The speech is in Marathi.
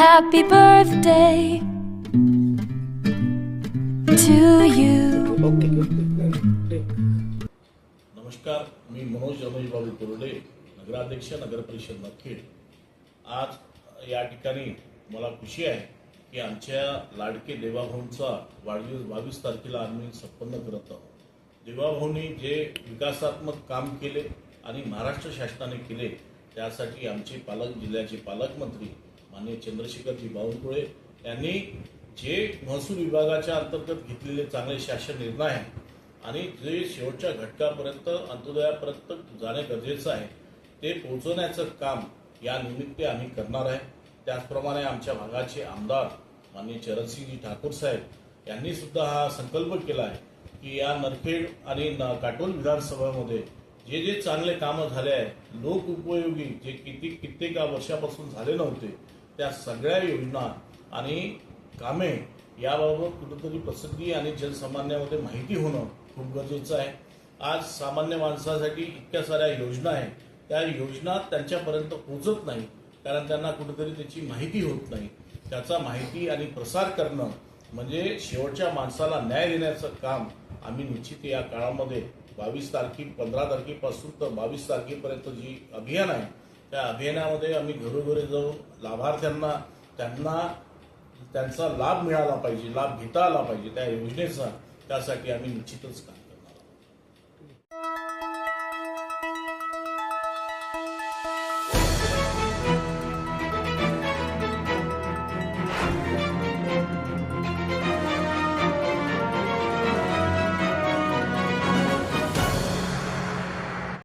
Happy birthday to you. नमस्कार, मी मनोज रमेश बाबू कुर्डे, नगराध्यक्ष नगर परिषद नरखेड. आज या ठिकाणी मला खुशी आहे की आमच्या लाडके देवाभाऊंचा वाढदिवस 22 तारखेला आम्ही संपन्न करत आहोत. देवाभाऊंनी जे विकासात्मक काम केले आणि महाराष्ट्र शासनाने केले त्यासाठी आमचे जिल्ह्याचे पालकमंत्री माननीय चंद्रशेखरजी बावनकुळे यांनी जे महसूल विभागाच्या अंतर्गत घेतलेले चांगले शासन निर्णय आहे आणि जे शेवटच्या घटकापर्यंत अंत्योदयापर्यंत जाणे गरजेचं आहे ते पोहोचवण्याचं काम या निमित्त आम्ही करणार आहे. त्याचप्रमाणे आमच्या भागाचे आमदार माननीय चरणसिंहजी ठाकूर साहेब यांनी सुद्धा हा संकल्प केला आहे की या नरखेड आणि काटोल विधानसभामध्ये जे जे चांगले कामं झाले आहे, लोक उपयोगी जे कित्येक वर्षापासून झाले नव्हते त्या सगळ्या योजना आणि कामे याबाबत कुठेतरी प्रसिद्धी आणि जनसामान्यामध्ये माहिती होणं खूप गरजेचं आहे. आज सामान्य माणसासाठी इतक्या साऱ्या योजना आहेत, त्या योजना त्यांच्यापर्यंत पोहोचत नाही कारण त्यांना कुठेतरी त्याची माहिती होत नाही. त्याचा माहिती आणि प्रसार करणं म्हणजे शेवटच्या माणसाला न्याय देण्याचं काम आम्ही निश्चित या काळामध्ये 15 तारखेपासून तर 22 तारखेपर्यंत जी अभियान आहे त्या अभियानामध्ये आम्ही घरोघरी जाऊन लाभार्थ्यांना त्यांचा लाभ मिळाला पाहिजे, लाभ घेता आला पाहिजे त्या योजनेचा, त्यासाठी आम्ही निश्चितच